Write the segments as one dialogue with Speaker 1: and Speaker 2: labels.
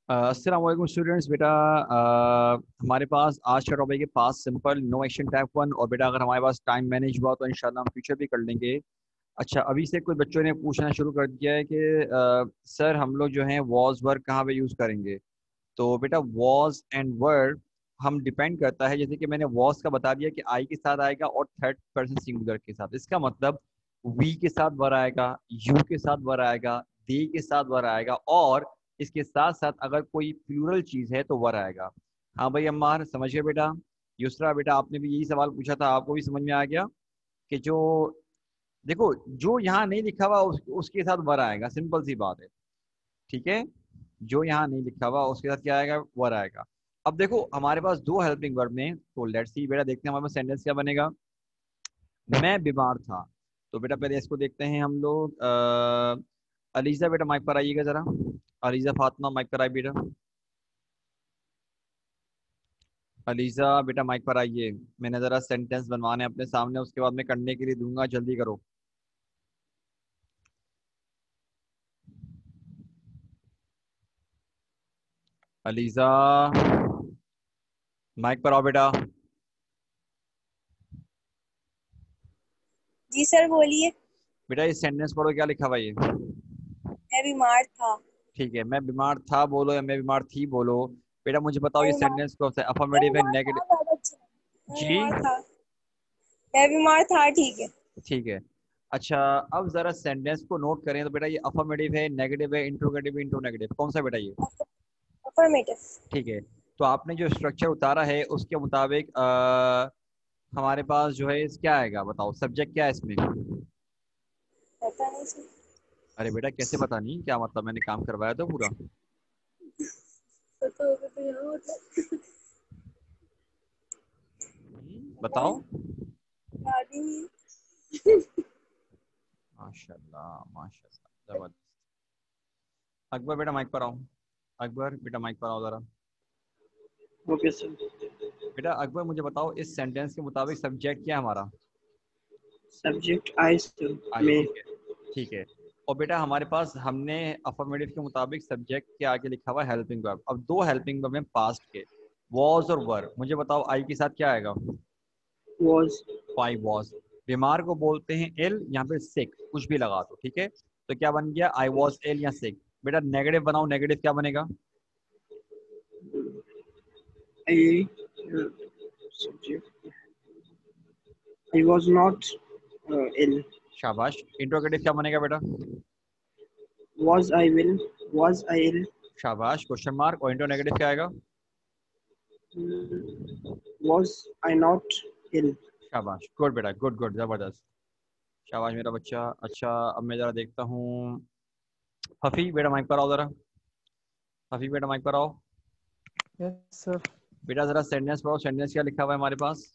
Speaker 1: अस्सलाम वालेकुम स्टूडेंट्स। बेटा हमारे पास आज का टॉपिक है past simple no action type one. और बेटा अगर हमारे पास टाइम मैनेज हुआ तो इंशाल्लाह हम फ्यूचर भी कर लेंगे। अच्छा, अभी से कुछ बच्चों ने पूछना शुरू कर दिया है कि सर हम लोग जो हैं वॉज वर्क कहाँ पे यूज़ करेंगे। तो बेटा वॉज एंड वर्ड हम डिपेंड करता है, जैसे कि मैंने वॉज का बता दिया कि आई के साथ आएगा और थर्ड पर्सन सिंगुलर के साथ। इसका मतलब वी के साथ वर आएगा, यू के साथ वर आएगा, दे के साथ वर आएगा, और इसके साथ साथ अगर कोई प्लूरल चीज है तो वर आएगा। हाँ भाई अम्मार, समझ गए बेटा। युसरा बेटा आपने भी यही सवाल पूछा था, आपको भी समझ में आ गया कि जो देखो जो यहाँ नहीं लिखा हुआ उसके साथ वर आएगा, सिंपल सी बात है। ठीक है, जो यहाँ नहीं लिखा हुआ उसके साथ क्या आएगा, वर आएगा। अब देखो हमारे पास दो हेल्पिंग वर्ब में, तो लेट्स सी बेटा देखते हैं हमारे पास सेंटेंस क्या बनेगा। मैं बीमार था, तो बेटा पहले इसको देखते हैं हम लोग। अलीजा बेटा माइक पर आइएगा जरा। अलीजा फातिमा माइक पर आई बेटा। अलीजा बेटा माइक पर आइए। मैंने जरा सेंटेंस बनवाने हैं अपने सामने, उसके बाद मैं करने के लिए दूंगा, जल्दी करो। अलीजा माइक पर आओ बेटा।
Speaker 2: जी सर बोलिए।
Speaker 1: बेटा ये सेंटेंस पढ़ो, क्या लिखा हुआ है ये।
Speaker 2: मैं बीमार था।
Speaker 1: ठीक है, मैं बीमार था बोलो या मैं बीमार थी बोलो। बेटा मुझे बताओ
Speaker 2: मैं
Speaker 1: ये
Speaker 2: बीमार
Speaker 1: सेंटेंस कौन सा है,
Speaker 2: मैं
Speaker 1: अफर्मेटिव है
Speaker 2: बीमार था
Speaker 1: नेगेटिव।
Speaker 2: ज्यादा अच्छा। मैं
Speaker 1: जी
Speaker 2: बीमार था। मैं बीमार था, ठीक है।
Speaker 1: ठीक है। अच्छा, अब जरा सेंटेंस को नोट करें तो बेटा ये अफर्मेटिव है, नेगेटिव है, इंट्रोगेटिव, इंट्रोनेगेटिव, कौन सा बेटा ये।
Speaker 2: अफर्मेटिव।
Speaker 1: ठीक है, तो आपने जो स्ट्रक्चर उतारा है उसके मुताबिक हमारे पास जो है क्या आएगा, बताओ सब्जेक्ट क्या है इसमें।
Speaker 2: पता नहीं सर।
Speaker 1: अरे बेटा कैसे पता नहीं, क्या मतलब, मैंने काम करवाया तो पूरा।
Speaker 2: पता होगा तो यहाँ होता।
Speaker 1: बताओ।
Speaker 2: याद ही नहीं।
Speaker 1: माशाल्लाह माशाल्लाह, जबरदस्त। अकबर बेटा माइक पर आओ। अकबर बेटा माइक पर आओ जरा।
Speaker 3: Okay sir.
Speaker 1: बेटा अकबर मुझे बताओ इस सेंटेंस के मुताबिक सब्जेक्ट क्या है हमारा।
Speaker 3: सब्जेक्ट आई सर
Speaker 1: आई,
Speaker 3: में।
Speaker 1: ठीक है। ठीक है, और बेटा हमारे पास हमने अफर्मेटिव के मुताबिक सब्जेक्ट के आगे लिखा हुआ हेल्पिंग वर्ब। अब दो हेल्पिंग वर्ब हैं पास्ट के, वॉज और वर। मुझे बताओ आई के साथ क्या आएगा।
Speaker 3: वाज।
Speaker 1: Five was. बीमार को बोलते हैं इल, यहाँ पे सिक कुछ भी लगा दो, ठीक है। तो क्या बन गया, आई वॉज इल या सिक। बेटा नेगेटिव बनाओ, नेगेटिव क्या बनेगा।
Speaker 3: I subject I was not ill.
Speaker 1: शाबाश। इंट्रोगेटिव क्या बनेगा बेटा।
Speaker 3: Was I will. Was I ill.
Speaker 1: शाबाश, क्वेश्चन मार्क। और इंट्रो नेगेटिव क्या आएगा।
Speaker 3: Was I not ill.
Speaker 1: शाबाश, गुड बेटा, गुड गुड, जबरदस्त। शाबाश मेरा बच्चा। अच्छा, अब मैं जरा देखता हूँ। हफी बेटा माइक पर आओ जरा। हफी बेटा माइक पर आओ।
Speaker 4: Yes sir.
Speaker 1: बेटा जरा सेंटेंस पढ़ो, सेंटेंस क्या लिखा हुआ है हमारे पास।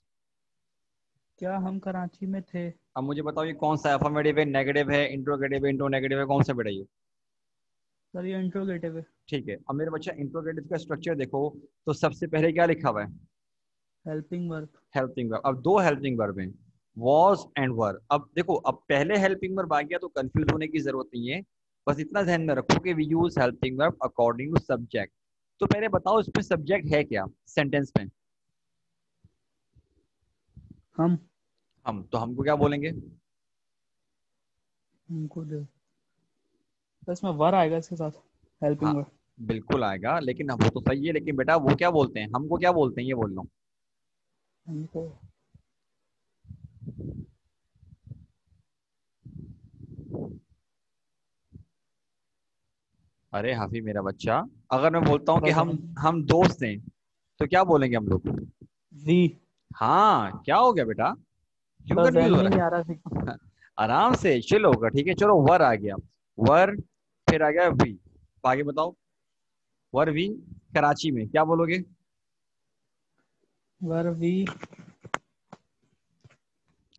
Speaker 4: क्या हम कराची में थे?
Speaker 1: अब मुझे बताओ ये कौन सा है, अफर्मेटिव है, नेगेटिव है, इंट्रोगेटिव है, इंट्रो नेगेटिव है, कौन सा बेटा ये।
Speaker 4: सर ये इंट्रोगेटिव है।
Speaker 1: ठीक है, अब मेरे बच्चा इंट्रोगेटिव का स्ट्रक्चर देखो, तो सबसे पहले क्या लिखा हुआ है,
Speaker 4: हेल्पिंग वर्ब।
Speaker 1: Helping verb. अब दो हेल्पिंग वर्ब हैं, वॉज एंड वर। अब देखो, अब पहले हेल्पिंग वर्ब आ गया तो कंफ्यूज होने की जरूरत नहीं है। बस इतना ध्यान में रखो कि we use helping verb according to subject. तो पहले बताओ इसमें सब्जेक्ट है क्या सेंटेंस में।
Speaker 4: हम।
Speaker 1: हम, तो हमको क्या बोलेंगे।
Speaker 4: हमको दे। तो इसमें वर आएगा इसके साथ,
Speaker 1: हाँ
Speaker 4: हेल्पिंग वर्ब।
Speaker 1: बिल्कुल आएगा, लेकिन वो तो सही है, लेकिन बेटा वो क्या बोलते हैं, हमको क्या बोलते हैं ये बोल लो।
Speaker 4: हमको।
Speaker 1: अरे हाफी मेरा बच्चा, अगर मैं बोलता हूँ कि
Speaker 4: बस
Speaker 1: हम दोस्त हैं, तो क्या बोलेंगे हम लोग।
Speaker 4: वी।
Speaker 1: हाँ, क्या हो गया बेटा, क्यों
Speaker 4: सर
Speaker 1: कंफ्यूज
Speaker 4: जहन
Speaker 1: हो
Speaker 4: में नहीं
Speaker 1: रहा
Speaker 4: आ रहा था।
Speaker 1: है। आराम से चिल होगा, ठीक है। चलो वर आ गया, वर, फिर आ गया वी। आगे बताओ, वर वी कराची में, क्या बोलोगे।
Speaker 4: वर वी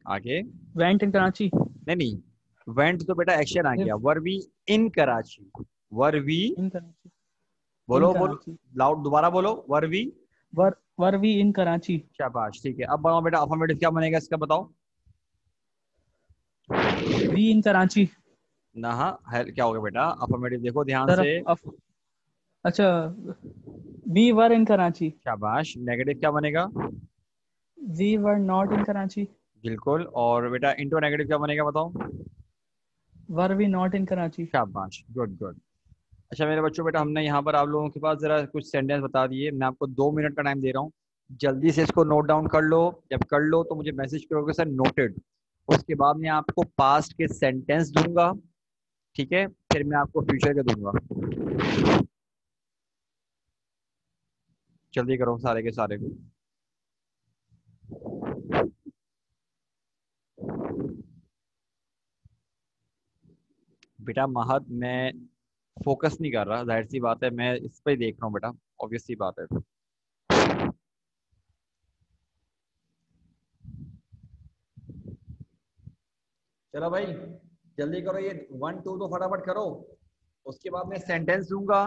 Speaker 1: आगे।
Speaker 4: Went in Karachi.
Speaker 1: नहीं नहीं, वेंट तो बेटा एक्शन आ गया,
Speaker 4: live
Speaker 1: were we in Karachi. Were we,
Speaker 4: in Karachi. In
Speaker 1: बोलो बोलो,
Speaker 4: कराची।
Speaker 1: लाउड दोबारा बोलो, were we.
Speaker 4: Were were we in Karachi.
Speaker 1: शाबाश, ठीक है। अब बताओ बेटा अफर्मेटिव क्या बनेगा इसका, बताओ।
Speaker 4: We in Karachi.
Speaker 1: ना हाँ, क्या हो गया बेटा, अफर्मेटिव देखो ध्यान
Speaker 4: सर
Speaker 1: से।
Speaker 4: अच्छा, वी वर इन कराची।
Speaker 1: शाबाश। नेगेटिव क्या बनेगा?
Speaker 4: We were not in Karachi.
Speaker 1: बिल्कुल। और बेटा इंटू नेगेटिव क्या बनेगा बताओ?
Speaker 4: Were we not in Karachi.
Speaker 1: शाबाश, गुड गुड। अच्छा मेरे बच्चों, बेटा हमने यहाँ पर आप लोगों के पास जरा कुछ सेंटेंस बता दिए। मैं आपको 2 मिनट का टाइम दे रहा हूँ, जल्दी से इसको नोट डाउन कर लो। जब कर लो तो मुझे मैसेज करोगे सर नोटेड। उसके बाद मैं आपको पास्ट के सेंटेंस दूंगा, ठीक है, फिर मैं आपको फ्यूचर के दूंगा। जल्दी करो सारे के सारे। बेटा महत, मैं फोकस नहीं कर रहा, जाहिर सी बात है, मैं इस पे ही देख रहा हूँ बेटा, ऑब्वियस सी बात है। चलो भाई जल्दी करो, ये 1 2 तो फटाफट करो। उसके बाद मैं सेंटेंस दूंगा,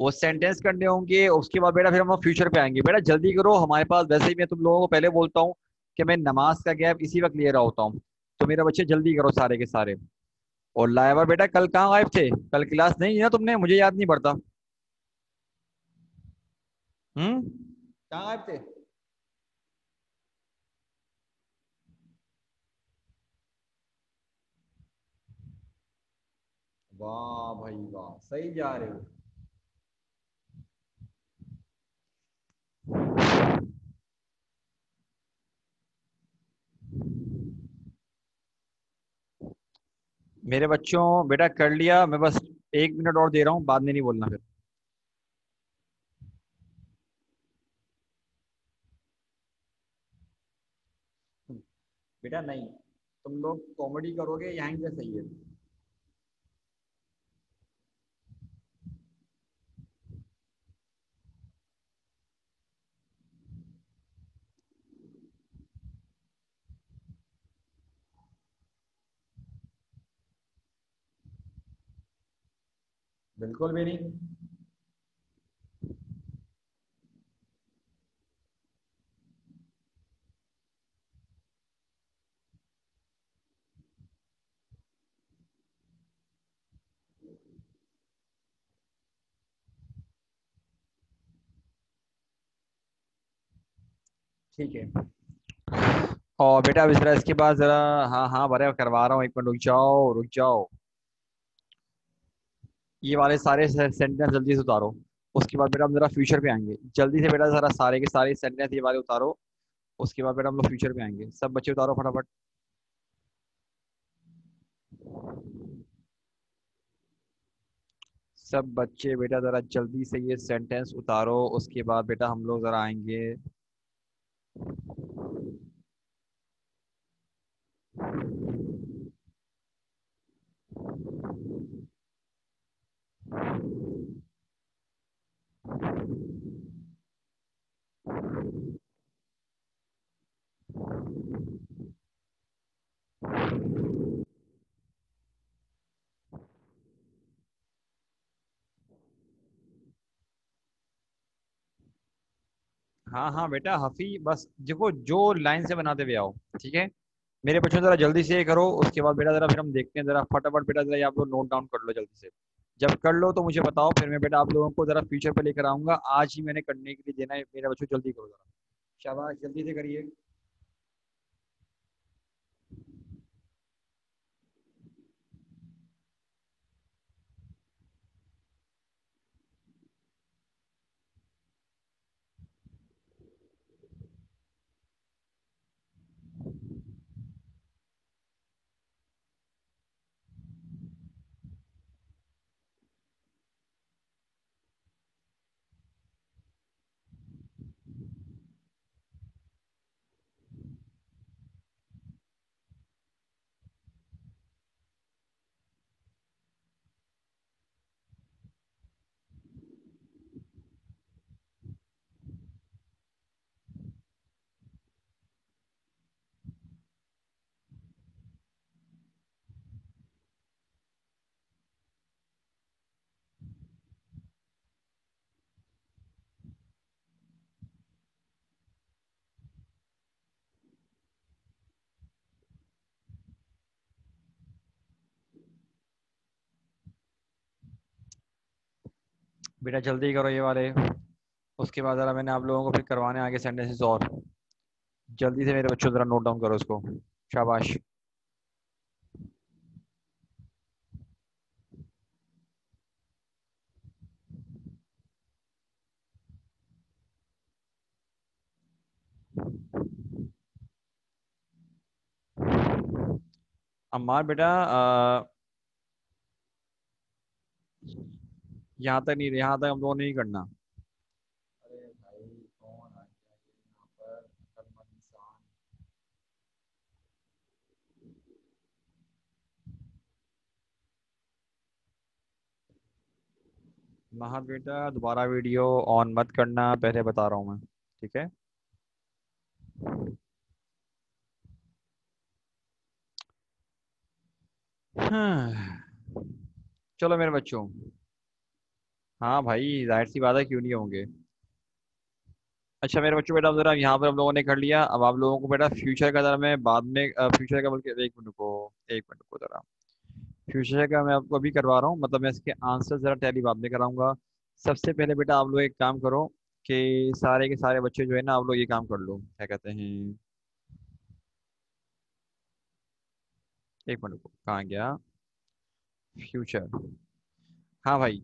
Speaker 1: वो सेंटेंस करने होंगे। उसके बाद बेटा फिर हम फ्यूचर पे आएंगे। बेटा जल्दी करो, हमारे पास वैसे ही मैं तुम लोगों को पहले बोलता हूँ कि मैं नमाज का गैप इसी वक्त ले रहा होता हूँ। तो मेरे बच्चे जल्दी करो सारे के सारे। और लाइवा बेटा कल कहाँ गायब थे? कल क्लास नहीं है ना तुमने? मुझे याद नहीं पड़ता। कहाँ गायब थे? वाह भाई वाह, सही जा रहे हो। मेरे बच्चों बेटा कर लिया, मैं बस 1 मिनट और दे रहा हूँ, बाद में नहीं बोलना फिर। बेटा नहीं, तुम लोग कॉमेडी करोगे यहाँ से सही है। बिल्कुल भी नहीं। ठीक है। और बेटा अब जरा इसके बाद जरा, हाँ हाँ बराबर करवा रहा हूँ, 1 मिनट रुक जाओ रुक जाओ। ये वाले सारे सेंटेंस जल्दी से उतारो। उसके बाद बेटा हम जरा फ्यूचर पे आएंगे, जल्दी से बेटा जरा सारे के सारे सेंटेंस ये वाले उतारो। उसके बाद बेटा हम लोग फ्यूचर पे आएंगे, सब बच्चे उतारो फटाफट। सब बच्चे बेटा जरा जल्दी से ये सेंटेंस उतारो। उसके बाद बेटा हम लोग जरा आएंगे। हाँ हाँ बेटा हफी, बस देखो जो लाइन से बनाते हुए आओ, ठीक है। मेरे बच्चों जरा जल्दी से ये करो। उसके बाद बेटा जरा फिर हम देखते हैं, जरा फटाफट बेटा जरा ये आप लोग नोट डाउन कर लो जल्दी से। जब कर लो तो मुझे बताओ, फिर मैं बेटा आप लोगों को जरा फ्यूचर पे लेकर आऊंगा। आज ही मैंने करने के लिए देना है। मेरे बच्चों जल्दी करो जरा, शाबाश जल्दी से करिए। बेटा जल्दी करो ये वाले। उसके बाद ज़रा मैंने आप लोगों को फिर करवाने आगे सेंटेंसेस और जल्दी से मेरे बच्चों ज़रा नोट डाउन करो उसको। शाबाश। अम्मार बेटा यहाँ तक नहीं, यहाँ तक हम लोगों ने नहीं करना। अरे भाई कौन आ गया ये यहाँ पर अक्लमंद इंसान। महक बेटा दोबारा वीडियो ऑन मत करना, पहले बता रहा हूँ मैं, ठीक है। हाँ। चलो मेरे बच्चों। हाँ भाई जाहिर सी बात है, क्यों नहीं होंगे। अच्छा मेरे बच्चों, बेटा अब जरा यहाँ पर हम लोगों ने कर लिया। अब आप लोगों को बेटा फ्यूचर का जरा मैं बाद में फ्यूचर का, बल्कि एक मिनट को, एक मिनट को जरा फ्यूचर का मैं आपको अभी करवा रहा हूँ। मतलब मैं इसके आंसर जरा टैली बाद में कराऊंगा। सबसे पहले बेटा आप लोग एक काम करो कि सारे के सारे बच्चे जो है ना, आप लोग ये काम कर लो, क्या कहते हैं, एक मिनट को, कहाँ गया फ्यूचर। हाँ भाई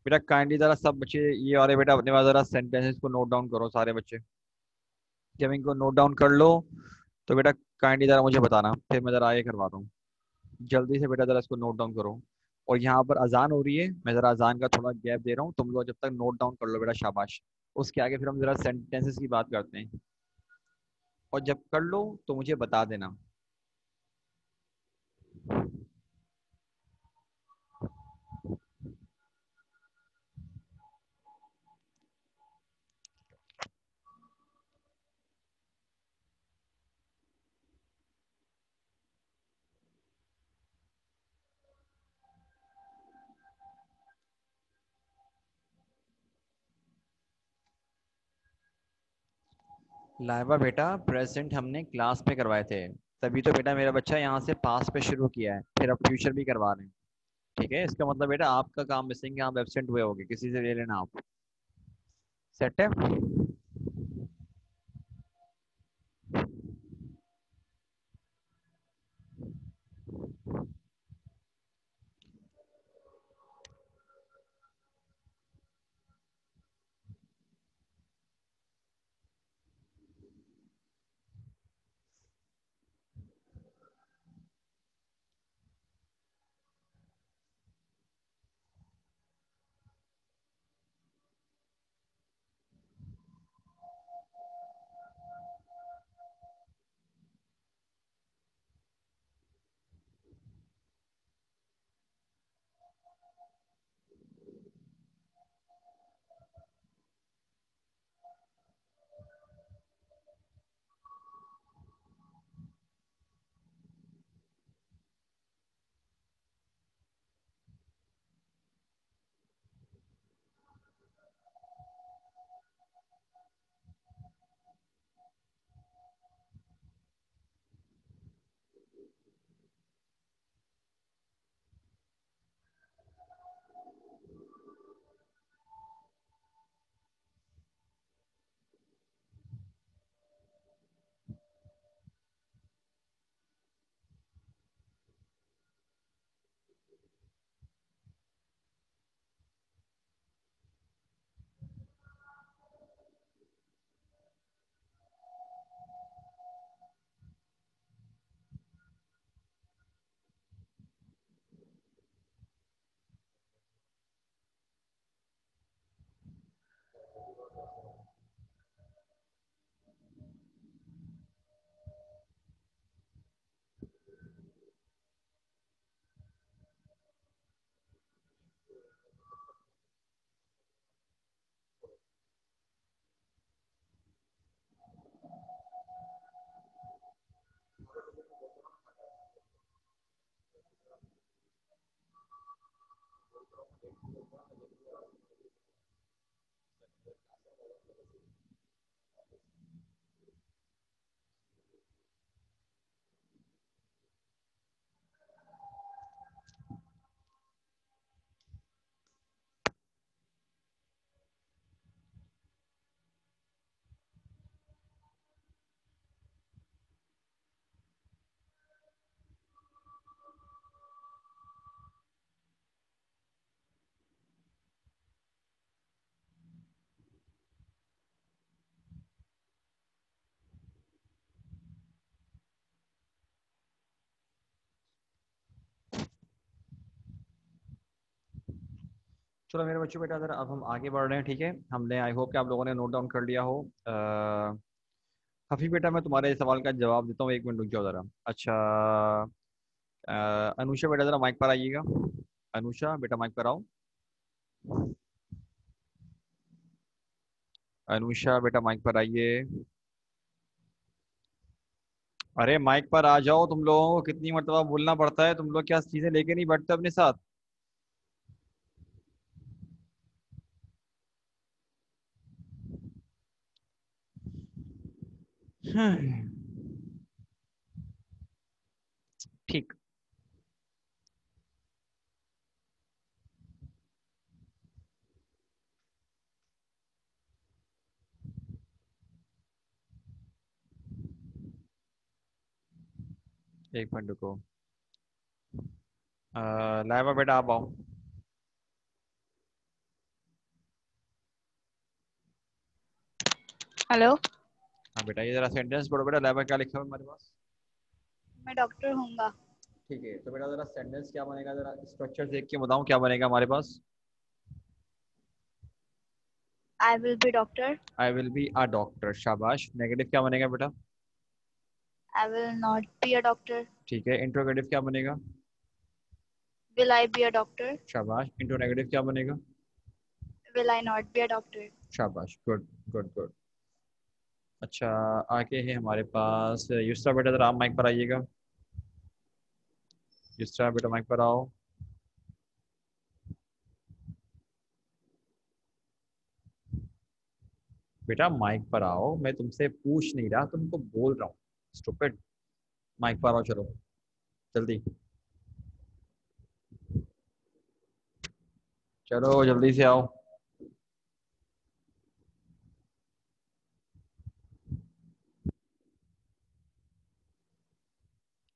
Speaker 1: बेटा काइंडली जरा सब बच्चे ये वाले बेटा अपने पास जरा सेंटेंसेस को नोट डाउन करो सारे बच्चे। जब इनको नोट डाउन कर लो तो बेटा काइंडली जरा मुझे बताना, फिर मैं जरा आगे करवा दूँ। जल्दी से बेटा जरा इसको नोट डाउन करो। और यहाँ पर अजान हो रही है, मैं जरा अजान का थोड़ा गैप दे रहा हूँ, तुम लोग जब तक नोट डाउन कर लो बेटा, शाबाश। उसके आगे फिर हम जरा सेंटेंसेस की बात करते हैं। और जब कर लो तो मुझे बता देना। लाइबा बेटा प्रेजेंट हमने क्लास में करवाए थे, तभी तो बेटा मेरा बच्चा यहाँ से पास पे शुरू किया है, फिर अब फ्यूचर भी करवा रहे हैं। ठीक है, इसका मतलब बेटा आपका काम मिसिंग है, आप एब्सेंट हुए होगे, किसी से ले लेना आप। सेट है। चलो मेरे बच्चों, बेटा ज़रा अब हम आगे बढ़ रहे हैं, ठीक है। हमने, आई होप कि आप लोगों ने नोट डाउन कर लिया हो। हफी बेटा, मैं तुम्हारे सवाल का जवाब देता हूँ, 1 मिनट रुक जाओ ज़रा। अच्छा, अनुषा बेटा ज़रा माइक पर आइएगा। अनुषा बेटा माइक पर आओ। अनुषा बेटा माइक पर आइए। अरे माइक पर आ जाओ, तुम लोगों को कितनी मरतबा बोलना पड़ता है, तुम लोग क्या चीज़ें लेके नहीं बैठते अपने साथ। ठीक। एक मिनट रुको। लाइबा बेटा आप आओ।
Speaker 5: हेलो।
Speaker 1: हाँ बेटा, ये जरा सेंटेंस पढ़ो बेटा, लाइबा क्या लिखा है हमारे पास।
Speaker 5: मैं डॉक्टर हूँगा।
Speaker 1: ठीक है, तो बेटा जरा सेंटेंस क्या बनेगा, जरा स्ट्रक्चर देख के बताऊं क्या बनेगा हमारे पास।
Speaker 5: I will be doctor.
Speaker 1: I will be a doctor, शाबाश। नेगेटिव क्या बनेगा बेटा।
Speaker 5: I will not be a doctor.
Speaker 1: ठीक है, इंट्रोगेटिव क्या बनेगा।
Speaker 5: Will I be a doctor.
Speaker 1: शाबाश। इंट्रोनेगेटिव क्या बनेगा।
Speaker 5: Will I not be a doctor.
Speaker 1: शाबाश, गुड गुड गुड। अच्छा, आगे है हमारे पास युस्रा बेटा, जरा आप माइक पर आइएगा। युस्रा बेटा माइक पर आओ। बेटा माइक पर आओ, मैं तुमसे पूछ नहीं रहा, तुमको बोल रहा हूँ। स्टूपिड। माइक पर आओ, चलो जल्दी। चलो जल्दी से आओ।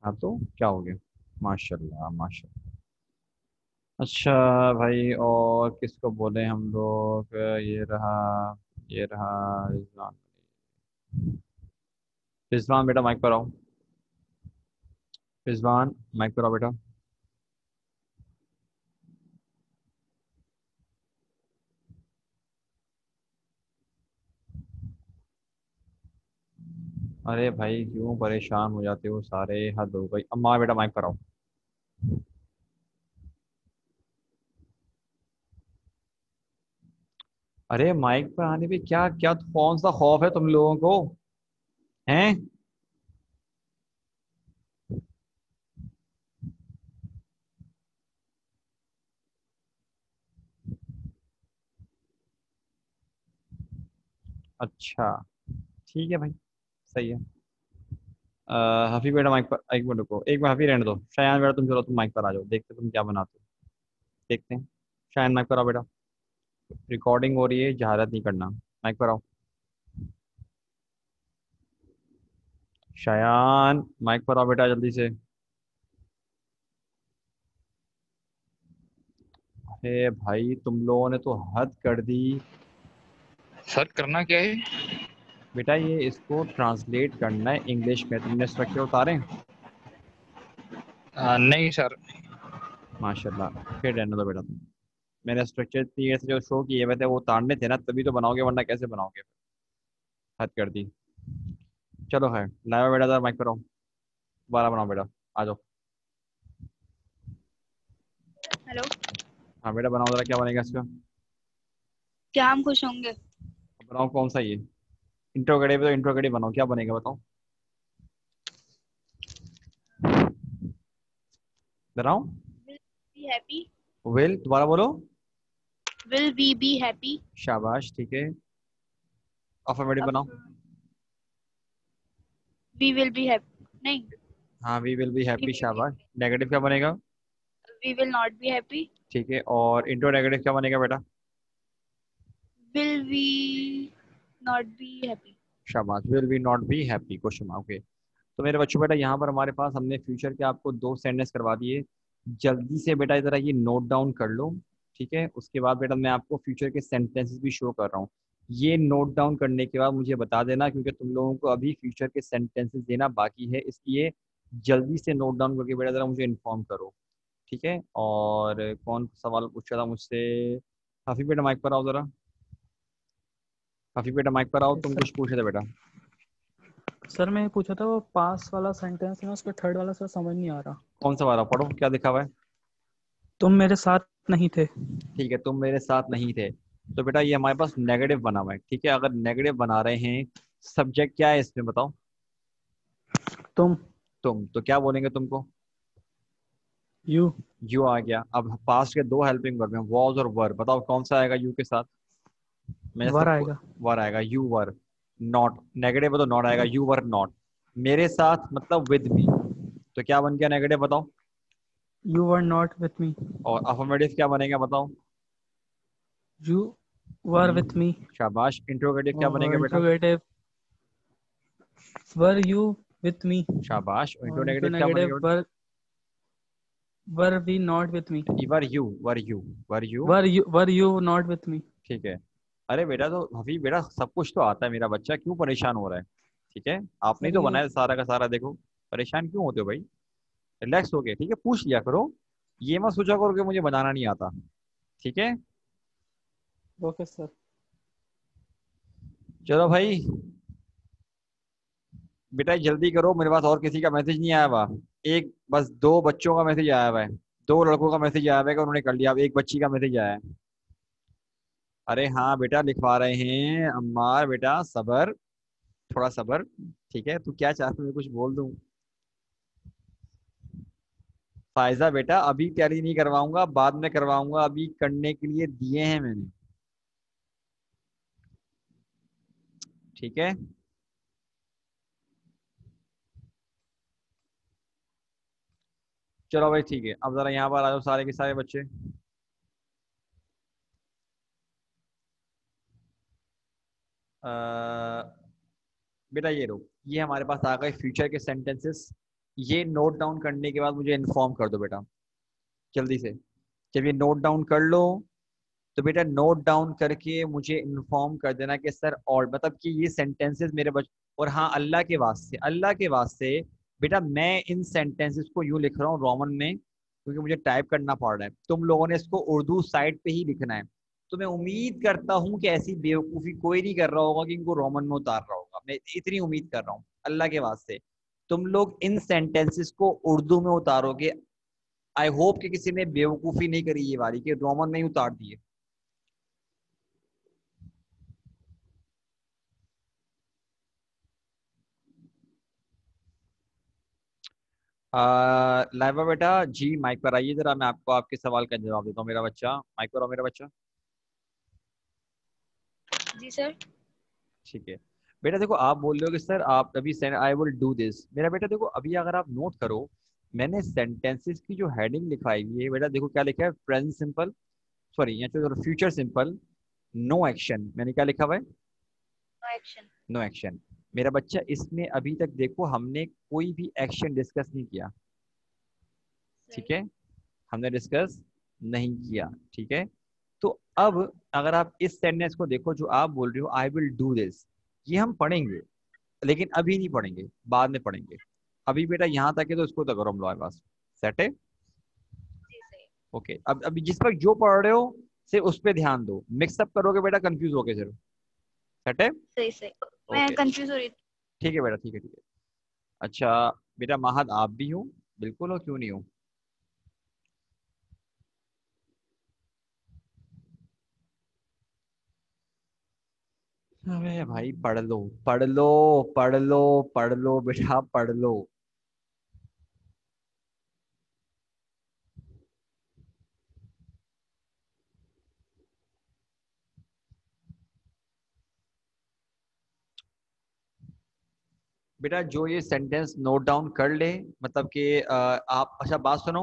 Speaker 1: हाँ तो क्या हो गया। माशाल्लाह माशाल्लाह। अच्छा भाई, और किसको बोले हम लोग। ये रहा, ये रहा रिजवान। रिजवान बेटा माइक पर आओ। रिजवान माइक पर आओ बेटा। अरे भाई क्यों परेशान हो जाते हो सारे, हद हो गई। अम्मा बेटा माइक पर आओ। अरे माइक पर आने पे क्या क्या, कौन सा खौफ है तुम लोगों को, हैं। अच्छा ठीक है भाई, सही है। हफी बेटा माइक पर, एक मिनट रुको, एक मिनट हफी रहने दो। शायान बेटा तुम चलो, तुम माइक पर आ जाओ, देखते तुम क्या बनाते हो, देखते हैं। शायान माइक पर आओ बेटा, रिकॉर्डिंग हो रही है, जहारत नहीं करना। माइक पर आओ। शायान माइक पर आओ बेटा जल्दी से। अरे भाई तुम लोगों ने तो हद कर दी।
Speaker 6: सर करना क्या है?
Speaker 1: बेटा ये इसको ट्रांसलेट करना है इंग्लिश में, तुमने स्ट्रक्चर उतारे।
Speaker 6: नहीं सर।
Speaker 1: माशाल्लाह, फिर रहने दो बेटा तुम। मैंने स्ट्रक्चर इतनी ऐसे जो शो किए हुए थे वो उतारने थे ना, तभी तो बनाओगे, वरना कैसे बनाओगे। हद कर दी। चलो है, लाया बेटा जरा माइक पर आओ, दोबारा बनाओ बेटा। आ जाओ।
Speaker 5: हेलो।
Speaker 1: हाँ बेटा बनाओ जरा, क्या बनेगा इसका।
Speaker 5: क्या हम खुश होंगे?
Speaker 1: अब बनाओ कौन सा ये। इंट्रोगेटिव, तो इंट्रोगेटिव बनाओ, क्या बनेगा बताओ। बनाओ।
Speaker 5: Will be happy.
Speaker 1: विल, दोबारा बोलो।
Speaker 5: Will we be happy.
Speaker 1: शाबाश, ठीक है। अफर्मेटिव बनाओ।
Speaker 5: वी विल बी हैप्पी नहीं।
Speaker 1: हाँ, we will be
Speaker 5: we
Speaker 1: happy, शाबाश। नेगेटिव क्या बनेगा।
Speaker 5: Will not be happy.
Speaker 1: ठीक है, और इंट्रो नेगेटिव क्या बनेगा बेटा।
Speaker 5: Will we not be happy.
Speaker 1: शाबाश, will be not be happy, question mark. Okay. तो मेरे बच्चों बेटा, यहाँ पर हमारे पास हमने फ्यूचर के आपको 2 सेंटेंस करवा दिए। जल्दी से बेटा जरा ये नोट डाउन कर लो, ठीक है। उसके बाद बेटा मैं आपको फ्यूचर के सेंटेंसेस भी शो कर रहा हूँ। ये नोट डाउन करने के बाद मुझे बता देना, क्योंकि तुम लोगों को अभी फ्यूचर के सेंटेंसेस देना बाकी है, इसलिए जल्दी से नोट डाउन करके बेटा जरा मुझे इन्फॉर्म करो, ठीक है। और कौन सवाल पूछ रहा था मुझसे। हफी बेटा माइक पर आओ जरा। हफी बेटा माइक पर आओ, तुम
Speaker 4: सर
Speaker 1: कुछ पूछ रहे थे बेटा।
Speaker 4: सर मैं ये पूछा था, वो पास वाला सेंटेंस है ना, उसका थर्ड वाला सर समझ नहीं आ रहा।
Speaker 1: कौन सा वाला पढ़ो, क्या लिखा हुआ है?
Speaker 4: तुम मेरे साथ नहीं थे।
Speaker 1: ठीक है, तुम मेरे साथ नहीं थे। तो बेटा ये हमारे पास नेगेटिव बना हुआ है, ठीक है। अगर नेगेटिव बना रहे हैं, सब्जेक्ट क्या है इसमें बताओ?
Speaker 4: तुम।
Speaker 1: तो क्या बोलेंगे तुमको?
Speaker 4: यू।
Speaker 1: यू आ गया। अब पास्ट के दो हेल्पिंग वर्ब हैं, वॉज और वर। बताओ कौन सा आएगा यू के साथ? मैंने
Speaker 4: वर
Speaker 1: सबको।
Speaker 4: आएगा।
Speaker 1: वर आएगा, यू वर। नॉट नेगेटिव है तो नॉट आएगा, यू वर नॉट। मेरे साथ मतलब विद मी, तो क्या बन गया नेगेटिव बताओ?
Speaker 4: You were not with me.
Speaker 1: और अफर्मेटिव क्या बनेगा बताओ?
Speaker 4: You were with me.
Speaker 1: शाबाश। इंट्रोगेटिव क्या
Speaker 4: और
Speaker 1: बनेगा बेटा?
Speaker 4: Interrogative, were you with me.
Speaker 1: शाबाश। और
Speaker 4: और
Speaker 1: इंट्रोनेगेटिव क्या
Speaker 4: इंट्रोनेगेटिव,
Speaker 1: बनेगा
Speaker 4: were were we not with me.
Speaker 1: बेटा? Were you, were you, were you.
Speaker 4: Were you not with me.
Speaker 1: ठीक है। अरे बेटा, तो हफीज बेटा सब कुछ तो आता है, मेरा बच्चा क्यों परेशान हो रहा है? ठीक है, आपने ही
Speaker 4: सर
Speaker 1: तो
Speaker 4: ये
Speaker 1: बनाया सारा का सारा, देखो। परेशान क्यों होते हो भाई? रिलैक्स हो गए, ठीक है, पूछ लिया करो। ये मत सोचा करो कि मुझे बनाना नहीं आता। ठीक है,
Speaker 4: ओके सर।
Speaker 1: चलो भाई। बेटा जल्दी करो, मेरे पास और किसी का मैसेज नहीं आया हुआ। एक बस दो बच्चों का मैसेज आया हुआ है, दो लड़कों का मैसेज आया हुआ है कि उन्होंने कर लिया। अब एक बच्ची का मैसेज आया है। अरे हाँ बेटा, लिखवा रहे हैं अम्मार, बेटा सबर, थोड़ा सबर। ठीक है, तू क्या चाहती है मैं कुछ बोल दूं? फायजा बेटा अभी तैयारी नहीं करवाऊंगा, बाद में करवाऊंगा, अभी करने के लिए दिए हैं मैंने। ठीक है, चलो भाई ठीक है। अब जरा यहाँ पर आ जाओ सारे के सारे बच्चे। बेटा ये लो, ये हमारे पास आ गए फ्यूचर के सेंटेंसेस। ये नोट डाउन करने के बाद मुझे इन्फॉर्म कर दो बेटा, जल्दी से। जब ये नोट डाउन कर लो, तो बेटा नोट डाउन करके मुझे इन्फॉर्म कर देना कि सर, और मतलब कि ये सेंटेंसेस मेरे और हाँ, अल्लाह के वास्ते, अल्लाह के वास्ते बेटा, मैं इन सेंटेंसेस को यूँ लिख रहा हूँ रोमन में, क्योंकि मुझे टाइप करना पड़ रहा है। तुम लोगों ने इसको उर्दू साइड पे ही लिखना है। तो मैं उम्मीद करता हूँ कि ऐसी बेवकूफ़ी कोई नहीं कर रहा होगा कि इनको रोमन में उतार रहा होगा। मैं इतनी उम्मीद कर रहा हूँ अल्लाह के वास्ते। तुम लोग इन सेंटेंसेस को उर्दू में उतारोगे। आई होप कि किसी ने बेवकूफ़ी नहीं करी ये वाली कि रोमन में ही उतार दिए। लाइबा बेटा जी, माइक पर आइए जरा, मैं आपको आपके सवाल का जवाब देता हूँ। मेरा बच्चा माइक पर आओ, मेरा बच्चा।
Speaker 5: जी सर।
Speaker 1: ठीक है बेटा, देखो आप बोल रहे हो कि सर आप अभी आई विल डू दिस। मेरा बेटा देखो, अभी अगर आप नोट करो, मैंने सेंटेंसेस की जो हेडिंग लिखाई हुई है बेटा, देखो क्या लिखा है, प्रेजेंट सिंपल, सॉरी यहाँ पे फ्यूचर सिंपल, नो एक्शन। मैंने क्या लिखा हुआ है?
Speaker 5: No action.
Speaker 1: No action. मेरा बच्चा इसमें अभी तक देखो हमने कोई भी एक्शन डिस्कस नहीं किया। ठीक है, हमने डिस्कस नहीं किया। ठीक है, तो अब अगर आप इस सेंटेंस को देखो जो आप बोल रहे हो, आई विल डू दिस, ये हम पढ़ेंगे, लेकिन अभी नहीं पढ़ेंगे, बाद में पढ़ेंगे। अभी बेटा यहाँ तक है तो इसको तो करो हम लोग पास। सेट है?
Speaker 5: जी सही।
Speaker 1: ओके, अब अभी जिस पर जो पढ़ रहे हो सिर्फ उस पर ध्यान दो, मिक्सअप करोगे बेटा कंफ्यूज होगे सिर्फ। सेट है?
Speaker 5: सही सही। मैं
Speaker 1: ओके,
Speaker 5: कंफ्यूज हो रही थी।
Speaker 1: ठीक है बेटा, ठीक है, ठीक है। अच्छा बेटा महद, आप भी हो? बिल्कुल हो, क्यों नहीं हो? अबे भाई पढ़ लो, पढ़ लो, पढ़ लो, पढ़ लो बेटा, पढ़ लो। बेटा जो ये सेंटेंस नोट डाउन कर ले, मतलब कि आप, अच्छा बात सुनो,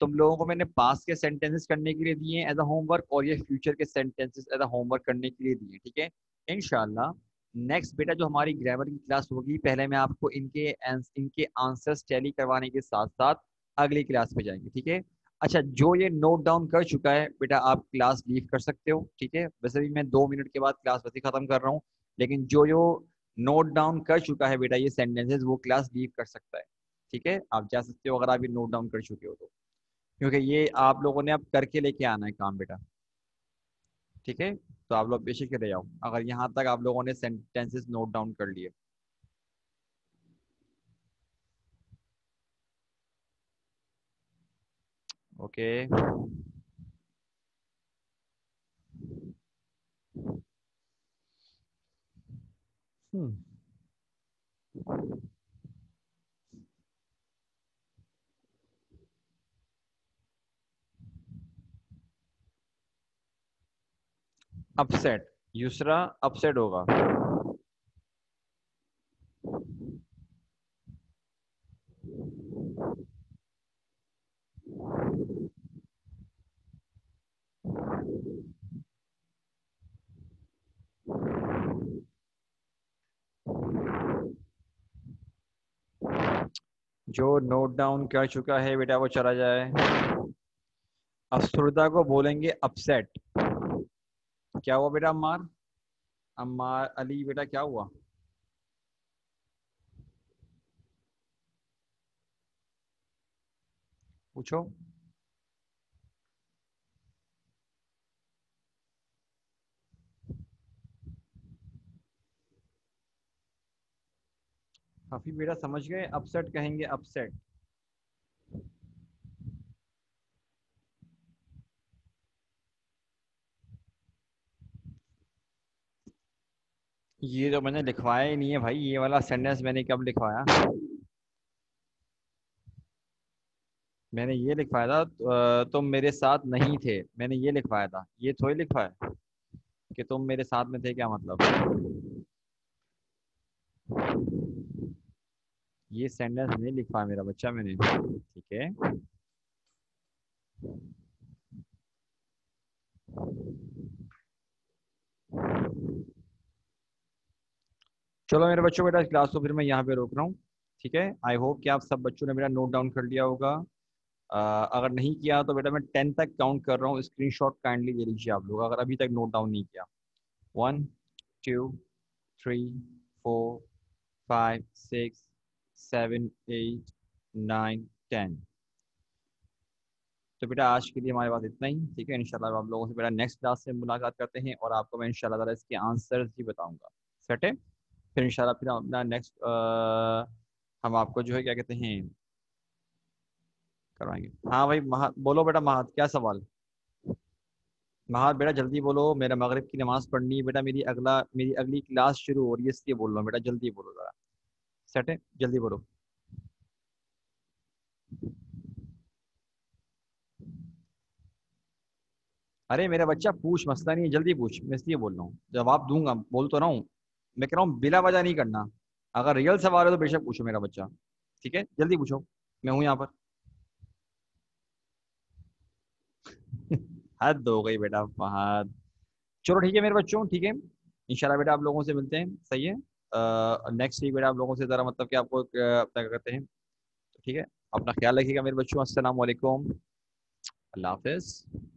Speaker 1: तुम लोगों को मैंने पास्ट के सेंटेंसेस करने के लिए दिए हैं एज अ होमवर्क, और ये फ्यूचर के सेंटेंसेस एज अ होमवर्क करने के लिए दिए हैं। ठीक है, इंशाल्लाह नेक्स्ट बेटा जो हमारी ग्रामर की क्लास होगी, पहले मैं आपको इनके आंसर्स टैली करवाने के साथ साथ अगली क्लास पे जाएंगे। ठीक है, अच्छा जो ये नोट डाउन कर चुका है बेटा, आप क्लास लीव कर सकते हो। ठीक है, वैसे भी मैं 2 मिनट के बाद क्लास वैसे खत्म कर रहा हूँ, लेकिन जो जो नोट डाउन कर चुका है बेटा ये सेंटेंसेस, वो क्लास लीव कर सकता है। ठीक है, आप जा सकते हो अगर आप ये नोट डाउन कर चुके हो तो, क्योंकि ये आप लोगों ने अब करके लेके आना है काम बेटा। ठीक है, तो आप लोग बेशक रह जाओ अगर यहाँ तक आप लोगों ने सेंटेंसेस नोट डाउन कर लिए। ओके अपसेट, यूसरा अपसेट होगा। जो नोट डाउन कर चुका है बेटा वो चला जाए। अफसरदा को बोलेंगे अपसेट। क्या हुआ बेटा अम्मार? अम्मार अली बेटा क्या हुआ? पूछो। काफी बेटा समझ गए, अपसेट कहेंगे अपसेट। ये तो मैंने लिखवाया ही नहीं है भाई, ये वाला सेंटेंस मैंने कब लिखवाया? मैंने ये लिखवाया था तुम मेरे साथ नहीं थे, मैंने ये लिखवाया था, ये थोड़ी लिखवाया कि तुम मेरे साथ में थे, क्या मतलब? ये सेंटेंस नहीं लिखवाया मेरा बच्चा मैंने, ठीक है। चलो मेरे बच्चों, बेटा क्लास को फिर मैं यहाँ पे रोक रहा हूँ, ठीक है। आई होप कि आप सब बच्चों ने मेरा नोट डाउन कर लिया होगा। अगर नहीं किया तो बेटा मैं 10 तक काउंट कर रहा हूँ, स्क्रीनशॉट काइंडली ले लीजिए आप लोग अगर अभी तक नोट डाउन नहीं किया। 1 2 3 4 5 6 7 8 9 10। तो बेटा आज के लिए हमारे पास इतना ही, ठीक है। इंशाल्लाह आप लोगों से बेटा नेक्स्ट क्लास से मुलाकात करते हैं और आपको मैं इंशाल्लाह ताला इसके आंसर्स भी बताऊंगा। सेट है? फिर इंशाल्लाह फिर हम अपना नेक्स्ट हम आपको जो है क्या कहते हैं करवाएंगे। हाँ भाई बोलो बेटा महात, क्या सवाल? महात बेटा जल्दी बोलो, मेरा मगरिब की नमाज पढ़नी है बेटा, मेरी अगली क्लास शुरू हो रही है, इसलिए बोल रहा हूँ बेटा, जल्दी बोलो ज़रा। सेट है? जल्दी बोलो। अरे मेरा बच्चा पूछ, मसला नहीं है, जल्दी पूछ, मैं इसलिए बोल रहा हूँ, जवाब दूंगा, बोल तो रहा हूँ। मैं कह रहा हूँ बिला वजह नहीं करना, अगर रियल सवाल है तो बेशक पूछो मेरा बच्चा, ठीक है, जल्दी पूछो, मैं हूँ यहाँ पर। हद हो गई बेटा फहद। चलो ठीक है मेरे बच्चों, ठीक है, इंशाल्लाह बेटा आप लोगों से मिलते हैं, सही है। नेक्स्ट वीक बेटा आप लोगों से ज़रा मतलब कि आपको अपना क्या कहते हैं, ठीक है। अपना ख्याल रखिएगा मेरे बच्चों, अस्सलाम वालेकुम, अल्लाह हाफिज़।